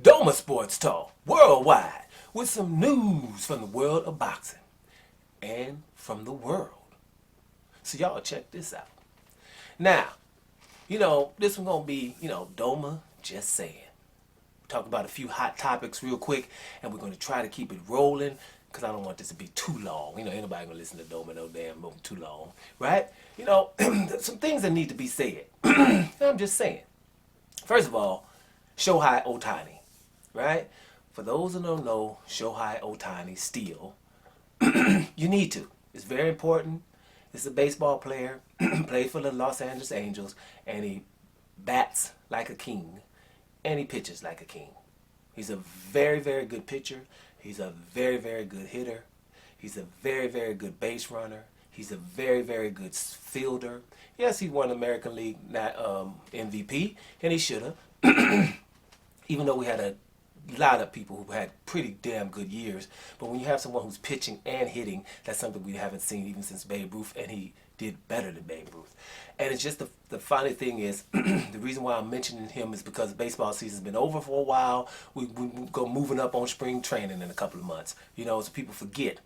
Doma Sports Talk worldwide with some news from the world of boxing and from the world. So y'all check this out. Now, this one gonna be, Doma just saying. Talk about a few hot topics real quick, and we're gonna try to keep it rolling because I don't want this to be too long. Anybody gonna listen to Doma no damn too long, right? Some things that need to be said. I'm just saying. First of all, Shohei Ohtani, right? For those who don't know, Shohei Ohtani still, you need to. It's very important. It's a baseball player, played for the Los Angeles Angels, and he bats like a king, and he pitches like a king. He's a very, very good pitcher. He's a very, very good hitter. He's a very, very good base runner. He's a very, very good fielder. Yes, he won American League MVP, and he should have. Even though we had a lot of people who had pretty damn good years. But when you have someone who's pitching and hitting, that's something we haven't seen even since Babe Ruth, and he did better than Babe Ruth. And it's just the funny thing is, the reason why I'm mentioning him is because baseball season's been over for a while. We go moving up on spring training in a couple of months, so people forget,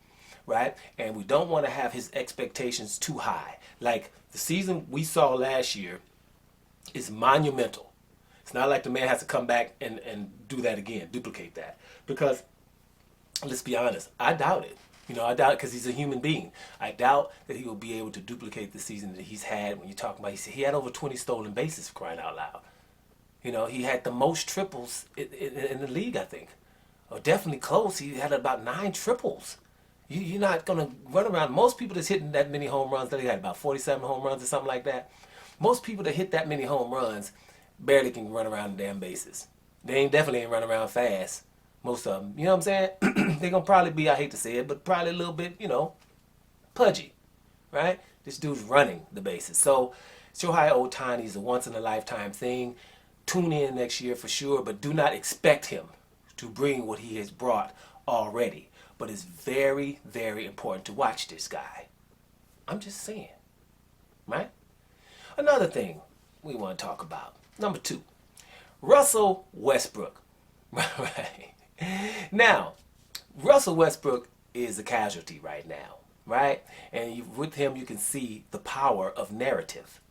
right? And we don't want to have his expectations too high. Like the season we saw last year is monumental. It's not like the man has to come back and do that again, duplicate that. Because, let's be honest, I doubt it. I doubt it because he's a human being. I doubt that he will be able to duplicate the season that he's had. When you're talking about, he had over 20 stolen bases, for crying out loud. He had the most triples in the league, I think. Or definitely close. He had about 9 triples. You're not going to run around. Most people that's hitting that many home runs, they had about 47 home runs or something like that. Most people that hit that many home runs barely can run around the damn bases. They definitely ain't run around fast. Most of them. You know what I'm saying? They're going to probably be, I hate to say it, but probably a little bit, pudgy. Right? This dude's running the bases. So, Shohei Ohtani is a once-in-a-lifetime thing. Tune in next year for sure, but do not expect him to bring what he has brought already. But it's very, very important to watch this guy. I'm just saying. Right? Another thing we want to talk about. Number 2, Russell Westbrook. Right. Now, Russell Westbrook is a casualty right now, right? And with him, you can see the power of narrative,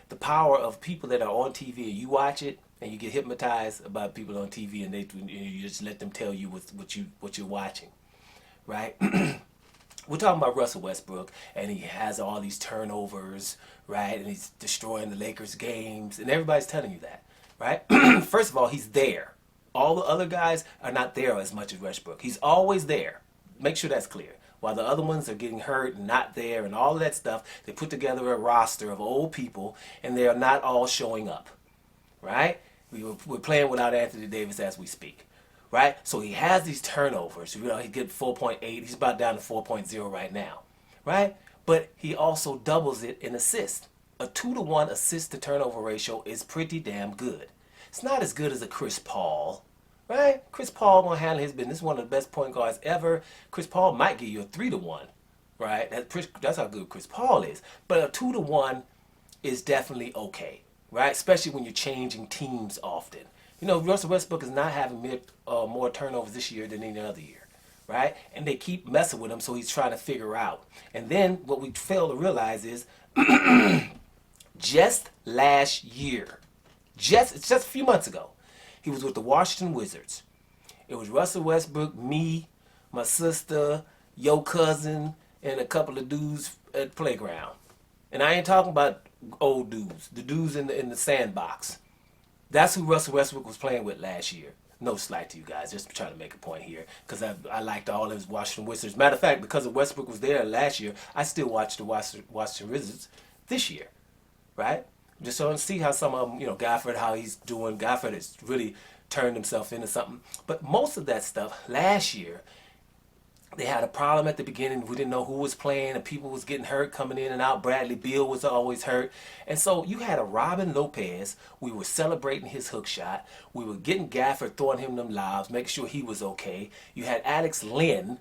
the power of people that are on TV, and you watch it and you get hypnotized about people on TV, and you just let them tell you what you're watching, right? We're talking about Russell Westbrook, and he has all these turnovers, right? And he's destroying the Lakers games, and everybody's telling you that, right? First of all, he's there. All the other guys are not there as much as Westbrook. He's always there. Make sure that's clear. While the other ones are getting hurt and not there and all of that stuff, they put together a roster of old people, and they are not all showing up, right? We're playing without Anthony Davis as we speak. Right? So he has these turnovers. He get 4.8. He's about down to 4.0 right now. Right? But he also doubles it in assists. A 2-to-1 assist to turnover ratio is pretty damn good. It's not as good as a Chris Paul. Right? Chris Paul gonna handle his business. One of the best point guards ever. Chris Paul might give you a 3-to-1. Right? That's how good Chris Paul is. But a 2-to-1 is definitely okay. Right? Especially when you're changing teams often. Russell Westbrook is not having more turnovers this year than any other year, right? And they keep messing with him, so he's trying to figure out. And then what we fail to realize is just last year, it's just a few months ago, he was with the Washington Wizards. It was Russell Westbrook, me, my sister, your cousin, and a couple of dudes at the playground. And I ain't talking about old dudes, the dudes in the sandbox. That's who Russell Westbrook was playing with last year. No slight to you guys, just trying to make a point here, because I liked all of his Washington Wizards. Matter of fact, because Westbrook was there last year, I still watch the Washington Wizards this year, right? Just so to see how some of them, Gafford, how he's doing. Gafford has really turned himself into something. But most of that stuff last year, they had a problem at the beginning. We didn't know who was playing, and people was getting hurt coming in and out. Bradley Beal was always hurt. And so you had a Robin Lopez. We were celebrating his hook shot. We were getting Gafford, throwing him them lobs, making sure he was okay. You had Alex Len,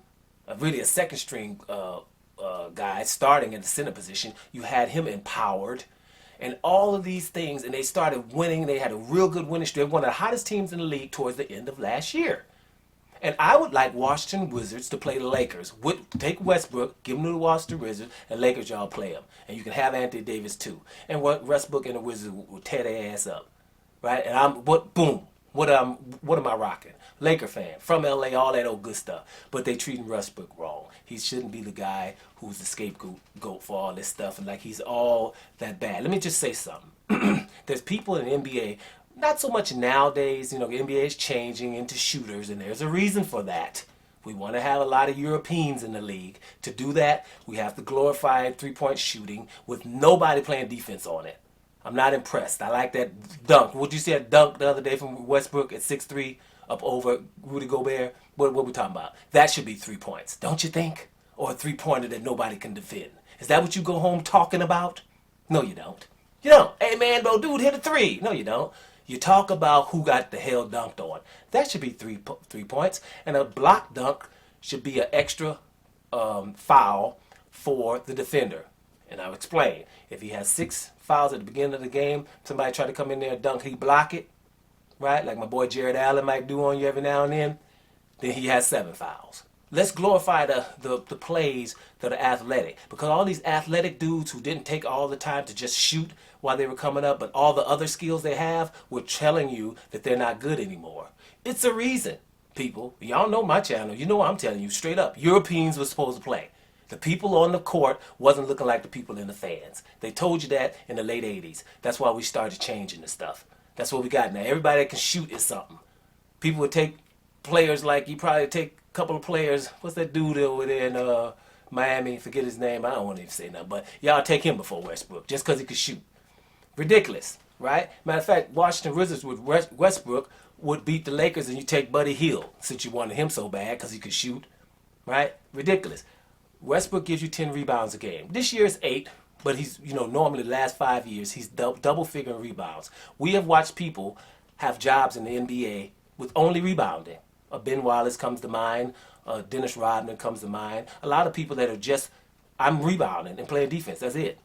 really a second string guy, starting in the center position. You had him empowered. and all of these things, and they started winning. They had a real good winning streak. One of the hottest teams in the league towards the end of last year. And I would like Washington Wizards to play the Lakers. Take Westbrook, give him to the Washington Wizards, and Lakers, y'all play him. And you can have Anthony Davis too. And Westbrook and the Wizards will tear their ass up, right? And boom. What am I rocking? Laker fan from LA, all that old good stuff. But they treating Westbrook wrong. He shouldn't be the guy who's the scapegoat for all this stuff, and like he's all that bad. Let me just say something. There's people in the NBA. Not so much nowadays, the NBA is changing into shooters, and there's a reason for that. We want to have a lot of Europeans in the league. To do that, we have to glorify three-point shooting with nobody playing defense on it. I'm not impressed. I like that dunk. Would you see a dunk the other day from Westbrook at 6'3" up over Rudy Gobert? What we talking about? That should be 3 points, don't you think? Or a three-pointer that nobody can defend. Is that what you go home talking about? No, you don't. You don't. Hey, man, bro, dude, hit a three. No, you don't. You talk about who got the hell dunked on. That should be 3 points. And a block dunk should be an extra foul for the defender. And I'll explain. If he has 6 fouls at the beginning of the game, somebody try to come in there and dunk, he block it, right? Like my boy Jared Allen might do on you every now and then he has 7 fouls. Let's glorify the plays that are athletic. Because all these athletic dudes who didn't take all the time to just shoot while they were coming up, but all the other skills they have, were telling you that they're not good anymore. It's a reason, people. Y'all know my channel. You know what I'm telling you straight up. Europeans were supposed to play. The people on the court wasn't looking like the people in the fans. They told you that in the late 80s. That's why we started changing the stuff. That's what we got now. Everybody that can shoot is something. People would take players like, you probably take a couple of players. What's that dude over there in Miami? Forget his name. I don't want to even say nothing. But y'all take him before Westbrook just because he could shoot. Ridiculous, right? Matter of fact, Washington Wizards with Westbrook would beat the Lakers, and you take Buddy Hield since you wanted him so bad because he could shoot, right? Ridiculous. Westbrook gives you 10 rebounds a game. This year is 8, but he's, normally the last 5 years, he's double figuring rebounds. We have watched people have jobs in the NBA with only rebounding. Ben Wallace comes to mind. Dennis Rodman comes to mind. A lot of people that are just, I'm rebounding and playing defense. That's it.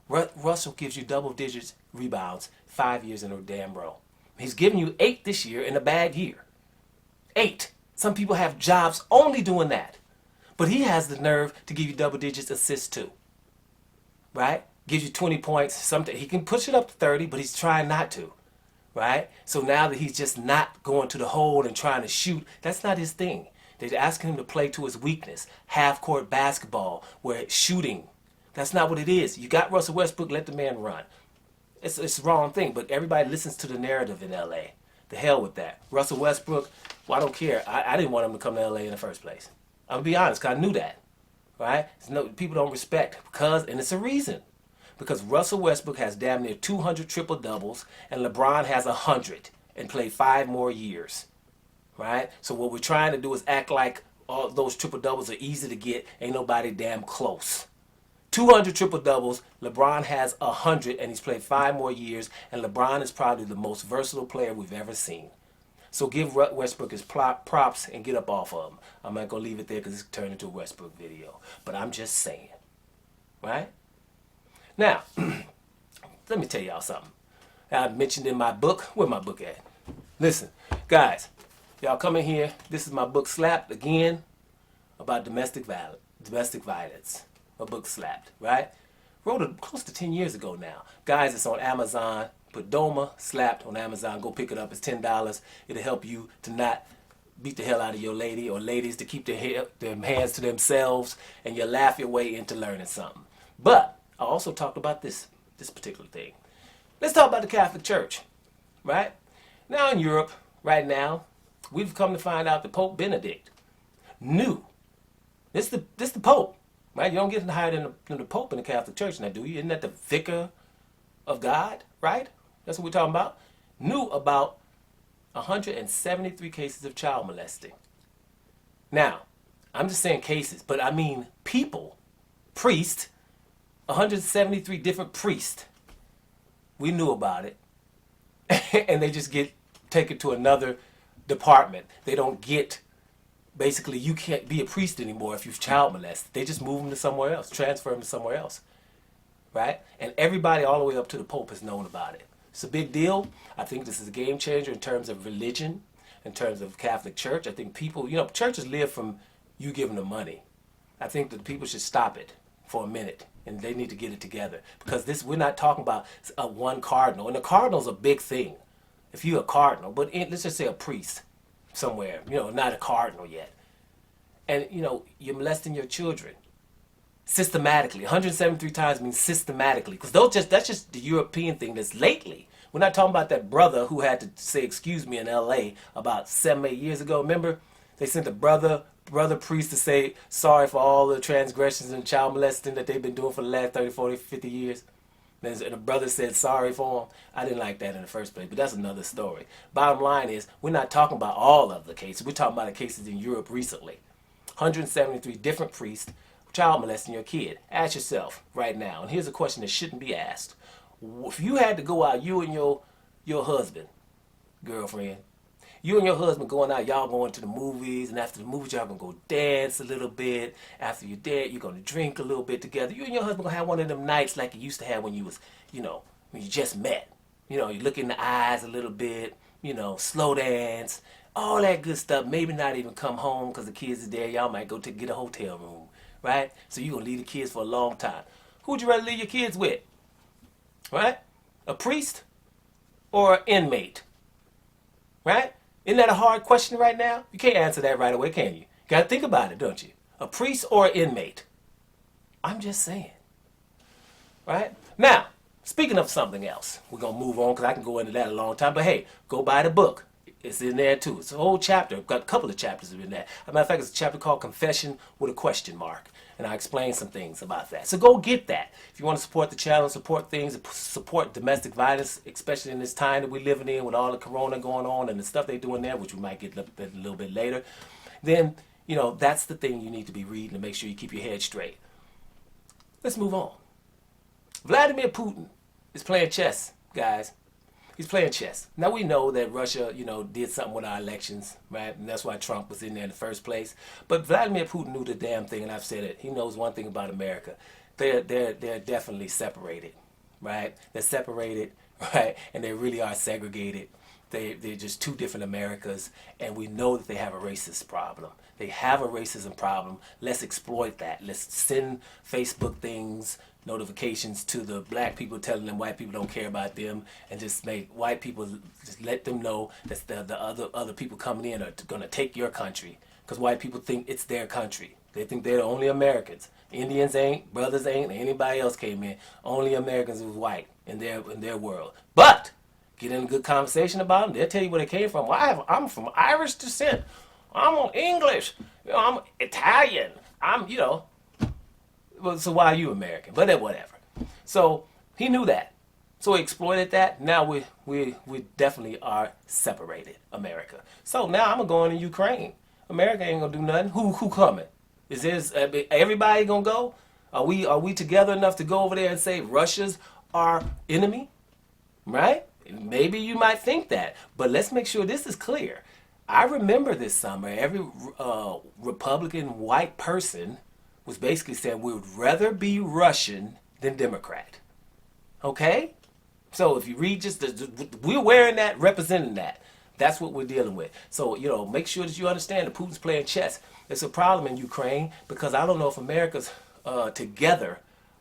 Russell gives you double digits rebounds 5 years in a damn row. He's giving you 8 this year in a bad year. 8. Some people have jobs only doing that. But he has the nerve to give you double digits assists too. Right? Gives you 20 points. Something. He can push it up to 30, but he's trying not to. Right? So now that he's just not going to the hole and trying to shoot, that's not his thing. They're asking him to play to his weakness. Half-court basketball, where it's shooting. That's not what it is. You got Russell Westbrook, let the man run. It's the wrong thing, but everybody listens to the narrative in L.A. The hell with that. Russell Westbrook, well, I don't care. I didn't want him to come to L.A. in the first place. I'm going to be honest, because I knew that. Right? People don't respect and it's a reason. Because Russell Westbrook has damn near 200 triple-doubles, and LeBron has 100 and played 5 more years. Right? So what we're trying to do is act like all those triple-doubles are easy to get. Ain't nobody damn close. 200 triple-doubles, LeBron has 100, and he's played 5 more years, and LeBron is probably the most versatile player we've ever seen. So give Westbrook his props and get up off of him. I'm not going to leave it there because it's turned into a Westbrook video. But I'm just saying. Right? Now, let me tell y'all something. I mentioned in my book. Where my book at? Listen, guys. Y'all come in here. This is my book, Slapped, again, about domestic violence. My book, Slapped, right? Wrote it close to 10 years ago now. Guys, it's on Amazon. Put Doma, Slapped on Amazon. Go pick it up. It's $10. It'll help you to not beat the hell out of your lady, or ladies to keep their hands to themselves, and you laugh your way into learning something. But I also talked about this particular thing. Let's talk about the Catholic Church, right? Now in Europe, right now, we've come to find out that Pope Benedict knew. This the Pope, right? You don't get higher than the Pope in the Catholic Church now, do you? Isn't that the vicar of God, right? That's what we're talking about. Knew about 173 cases of child molesting. Now, I'm just saying cases, but I mean people, priests, 173 different priests. We knew about it. And they just get taken to another department. They don't get, basically, you can't be a priest anymore if you've child molested. They just move them to somewhere else, transfer them to somewhere else. right? And everybody all the way up to the Pope has known about it. It's a big deal. I think this is a game changer in terms of religion, in terms of Catholic Church. I think people, churches live from you giving them money. I think that people should stop it for a minute, and they need to get it together, because we're not talking about one cardinal, and the cardinal's a big thing. If you're a cardinal, but let's just say a priest somewhere, not a cardinal yet, and you're molesting your children systematically. 173 times means systematically, because that's just the European thing that's lately. We're not talking about that brother who had to say excuse me in L.A. about 7-8 years ago. Remember, they sent a brother priest to say sorry for all the transgressions and child molesting that they've been doing for the last 30, 40, 50 years. And the brother said sorry for him. I didn't like that in the first place, but that's another story. Bottom line is, we're not talking about all of the cases. We're talking about the cases in Europe recently. 173 different priests child molesting your kid. Ask yourself right now, and here's a question that shouldn't be asked. If you had to go out, you and your husband, girlfriend, you and your husband going out, y'all going to the movies, and after the movies y'all gonna go dance a little bit. After you're dead, you're gonna drink a little bit together. You and your husband gonna have one of them nights like you used to have when you was, when you just met. You look in the eyes a little bit, slow dance, all that good stuff. Maybe not even come home because the kids are there. Y'all might go to get a hotel room, right? So you're gonna leave the kids for a long time. Who would you rather leave your kids with? Right? A priest or an inmate? Right? Isn't that a hard question right now? You can't answer that right away, can you? Got to think about it, don't you? A priest or an inmate? I'm just saying. Right? Now, speaking of something else, we're going to move on because I can go into that a long time. But hey, go buy the book. It's in there too. It's a whole chapter. I've got a couple of chapters in there. As a matter of fact, it's a chapter called Confession with a question mark. And I explain some things about that. So go get that. If you want to support the channel, support things, support domestic violence, especially in this time that we're living in with all the corona going on and the stuff they're doing there, which we might get a little bit later, then, that's the thing you need to be reading to make sure you keep your head straight. Let's move on. Vladimir Putin is playing chess, guys. He's playing chess. Now we know that Russia, did something with our elections, right? And that's why Trump was in there in the first place. But Vladimir Putin knew the damn thing, and I've said it. He knows one thing about America. They're definitely separated, right? They're separated, right? And they really are segregated. They're just two different Americas, and we know that they have a racist problem. They have a racism problem. Let's exploit that. Let's send Facebook things, notifications to the black people telling them white people don't care about them, and just make white people, just let them know that the other people coming in are going to take your country, because white people think it's their country. They think they're the only Americans. Indians ain't, brothers ain't, anybody else came in. Only Americans was white in their world. But get in a good conversation about them, they'll tell you where they came from. Well, I'm from Irish descent. I'm English. I'm Italian. Well, so why are you American? But whatever. So he knew that. So he exploited that. Now we definitely are separated, America. So now I'm gonna go into Ukraine. America ain't gonna do nothing. Who coming? Is this everybody gonna go? Are we together enough to go over there and say Russia's our enemy? Right? Maybe you might think that, but let's make sure this is clear. I remember this summer, every Republican white person was basically saying we would rather be Russian than Democrat. Okay? So if you read we're wearing that, representing that. That's what we're dealing with. So, make sure that you understand that Putin's playing chess. It's a problem in Ukraine because I don't know if America's together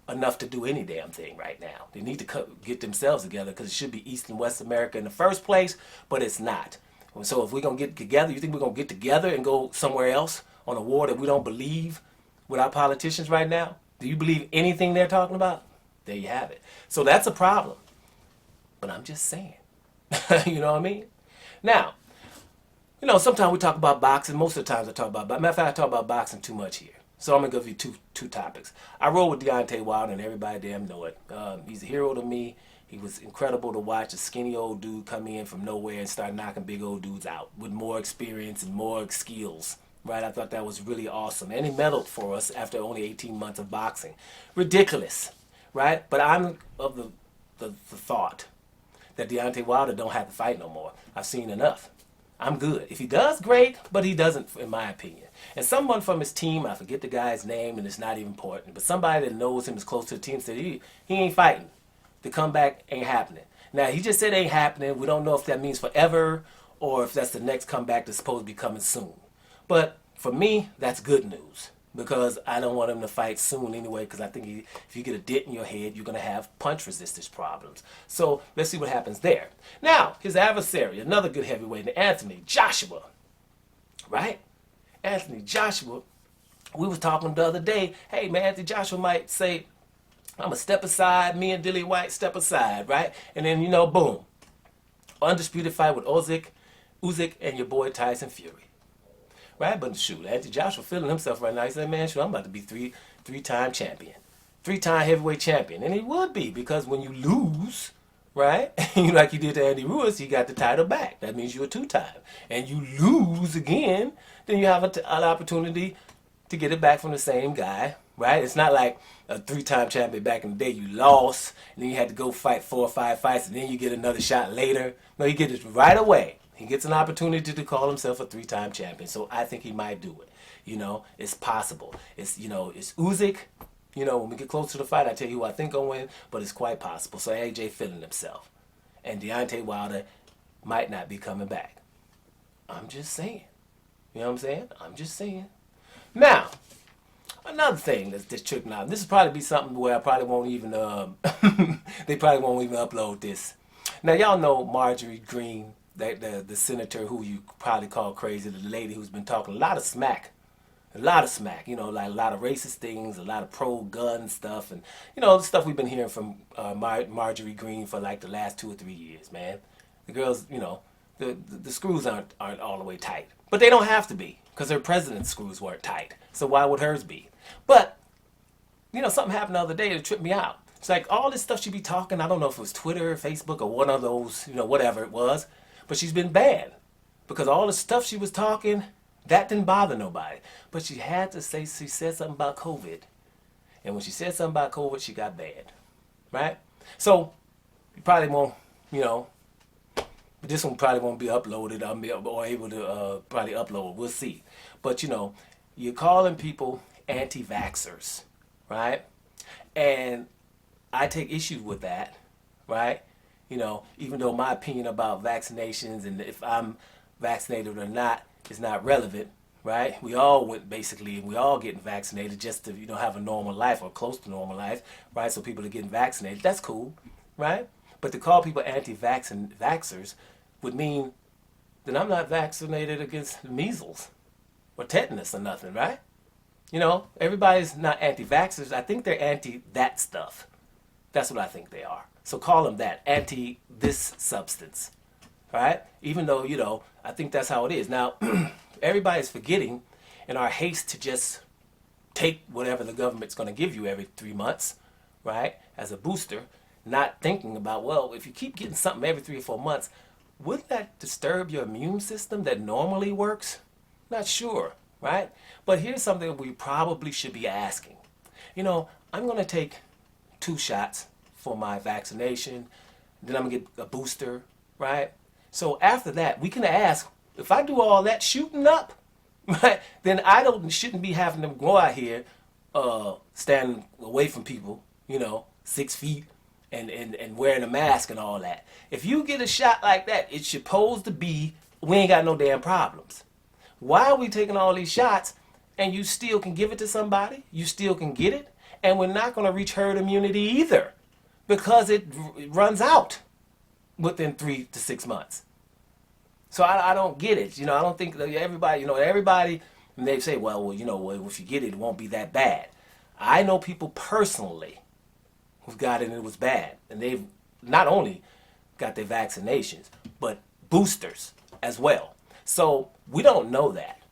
enough to do any damn thing right now. They need to get themselves together because it should be East and West America in the first place, but it's not. So if we're going to get together, you think we're going to get together and go somewhere else on a war that we don't believe with our politicians right now? Do you believe anything they're talking about? There you have it. So that's a problem. But I'm just saying. You know what I mean? Now, sometimes we talk about boxing. Most of the times I talk about boxing. Matter of fact, I talk about boxing too much here. So I'm going to give you two topics. I roll with Deontay Wilder, and everybody damn know it. He's a hero to me. He was incredible to watch a skinny old dude come in from nowhere and start knocking big old dudes out with more experience and more skills. Right? I thought that was really awesome. And he medaled for us after only 18 months of boxing. Ridiculous. Right? But I'm of the thought that Deontay Wilder don't have to fight no more. I've seen enough. I'm good. If he does, great, but he doesn't, in my opinion. And someone from his team, I forget the guy's name, and it's not even important, but somebody that knows him is close to the team said he ain't fighting. The comeback ain't happening. Now, he just said ain't happening. We don't know if that means forever or if that's the next comeback that's supposed to be coming soon. But for me, that's good news because I don't want him to fight soon anyway because I think if you get a dent in your head, you're going to have punch resistance problems. So let's see what happens there. Now, his adversary, another good heavyweight, Anthony Joshua, right? Anthony Joshua, we was talking the other day, hey man, Anthony Joshua might say, I'm going to step aside, me and Dillian White step aside, right? And then, boom. Undisputed fight with Usyk and your boy Tyson Fury. Right? But shoot, Anthony Joshua feeling himself right now. He said, man, shoot, I'm about to be three-time champion. Three-time heavyweight champion. And he would be because when you lose, right, like you did to Andy Ruiz, you got the title back. That means you're a two-time. And you lose again, then you have an opportunity to get it back from the same guy, right? It's not like a three-time champion back in the day. You lost, and then you had to go fight 4 or 5 fights, and then you get another shot later. No, you get it right away. He gets an opportunity to call himself a three-time champion. So I think he might do it. It's possible. It's Usyk. When we get close to the fight, I tell you who I think will win, but it's quite possible. So AJ feeling himself. And Deontay Wilder might not be coming back. I'm just saying. You know what I'm saying? I'm just saying. Now, another thing that's tripping out. This will probably be something where I probably won't even, they probably won't even upload this. Now, y'all know Marjorie Green, the senator who you probably call crazy, the lady who's been talking a lot of smack, like a lot of racist things, a lot of pro-gun stuff, and, the stuff we've been hearing from Marjorie Green for like the last 2 or 3 years, man. The girls, the screws aren't all the way tight. But they don't have to be, because her president's screws weren't tight. So why would hers be? But, something happened the other day that tripped me out. It's like all this stuff she be talking, I don't know if it was Twitter or Facebook or one of those, whatever it was, but she's been banned. Because all the stuff she was talking, that didn't bother nobody. But she had to say, she said something about COVID. And when she said something about COVID, she got banned. Right? So, you probably won't, this one probably won't be uploaded or able to probably upload. We'll see. But, you're calling people anti-vaxxers, right? And I take issue with that, right? Even though my opinion about vaccinations and if I'm vaccinated or not is not relevant, right? We all we all getting vaccinated just to, have a normal life or close to normal life, right? So people are getting vaccinated. That's cool, right? But to call people anti-vaxxers would mean that I'm not vaccinated against measles or tetanus or nothing, right? Everybody's not anti-vaxxers. I think they're anti that stuff. That's what I think they are. So call them that, anti this substance, right? Even though, I think that's how it is. Now, everybody's forgetting in our haste to just take whatever the government's going to give you every 3 months, right, as a booster, not thinking about, well, if you keep getting something every 3 or 4 months, wouldn't that disturb your immune system that normally works? Not sure, right? But here's something we probably should be asking. I'm going to take 2 shots for my vaccination, then I'm going to get a booster, right? So after that, we can ask, if I do all that shooting up, right, then I shouldn't be having them go out here standing away from people, 6 feet and wearing a mask and all that. If you get a shot like that, it's supposed to be, we ain't got no damn problems. Why are we taking all these shots and you still can give it to somebody? You still can get it? And we're not going to reach herd immunity either because it runs out within 3 to 6 months. So I don't get it. I don't think that everybody, and they say, well, if you get it, it won't be that bad. I know people personally who've got it and it was bad. And they've not only got their vaccinations, but boosters as well. So we don't know that.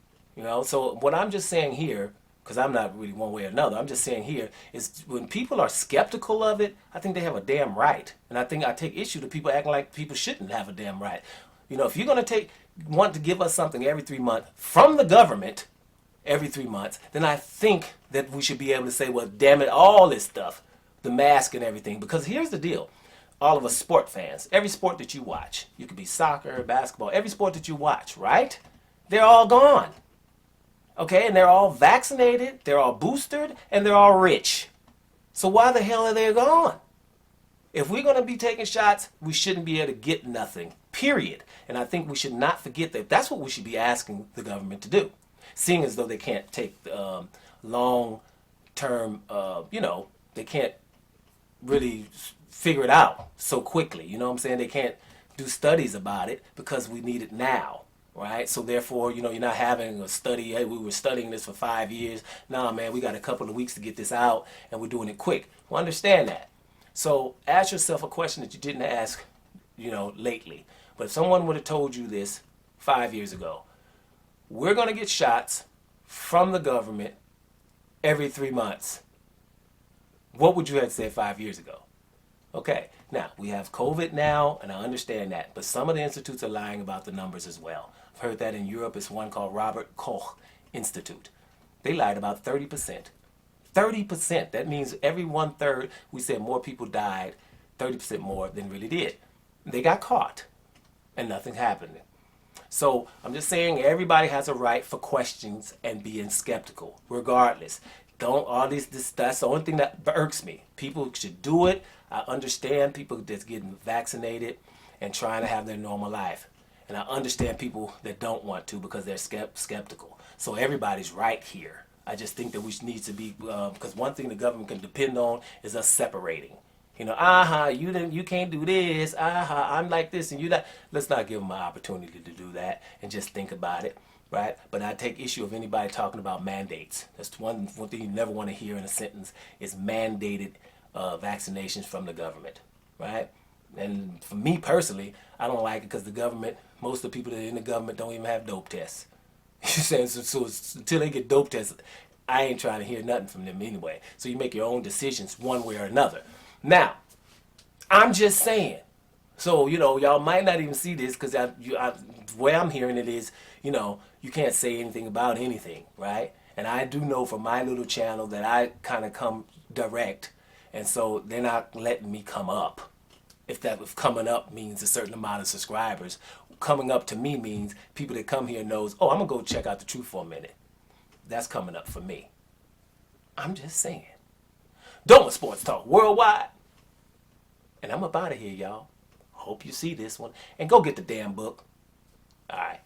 So what I'm just saying here, because I'm not really one way or another, I'm just saying here, is when people are skeptical of it, I think they have a damn right. And I think I take issue to people acting like people shouldn't have a damn right. If you're going to want to give us something every 3 months from the government every 3 months, then I think that we should be able to say, well, damn it, all this stuff, the mask and everything. Because here's the deal. all of us sport fans, every sport that you watch, you could be soccer, basketball, every sport that you watch, right? They're all gone. Okay, and they're all vaccinated, they're all boosted, and they're all rich. So why the hell are they gone? If we're going to be taking shots, we shouldn't be able to get nothing, period. And I think we should not forget that that's what we should be asking the government to do. Seeing as though they can't take long-term, they can't really figure it out so quickly. You know what I'm saying? They can't do studies about it because we need it now. Right? So therefore, you're not having a study, hey, we were studying this for 5 years. Nah, man, we got a couple of weeks to get this out, and we're doing it quick. Well, understand that. So ask yourself a question that you didn't ask, lately. But if someone would have told you this 5 years ago, we're going to get shots from the government every 3 months. What would you have said 5 years ago? Okay, now we have COVID now, and I understand that, but some of the institutes are lying about the numbers as well. I've heard that in Europe. It's one called Robert Koch Institute. They lied about 30%. 30%. That means every 1/3, we said more people died, 30% more than really did. They got caught, and nothing happened. So I'm just saying everybody has a right for questions and being skeptical, regardless. That's the only thing that irks me. People should do it. I understand people that's getting vaccinated and trying to have their normal life. And I understand people that don't want to because they're skeptical. So everybody's right here. I just think that we need to be, because one thing the government can depend on is us separating. You can't do this. I'm like this and you that. Let's not give them an opportunity to do that and just think about it. Right? But I take issue of anybody talking about mandates. That's one thing you never want to hear in a sentence is mandated vaccinations from the government. Right? And for me personally, I don't like it because the government, most of the people that are in the government don't even have dope tests. You saying so until they get dope tests, I ain't trying to hear nothing from them anyway. So you make your own decisions one way or another. Now, I'm just saying. So, y'all might not even see this because the way I'm hearing it is, you can't say anything about anything, right? And I do know from my little channel that I kind of come direct, and so they're not letting me come up. If coming up means a certain amount of subscribers, coming up to me means people that come here knows, oh, I'm going to go check out the truth for a minute. That's coming up for me. I'm just saying. Doma Sports Talk Worldwide. And I'm up out of here, y'all. Hope you see this one. And go get the damn book. All right.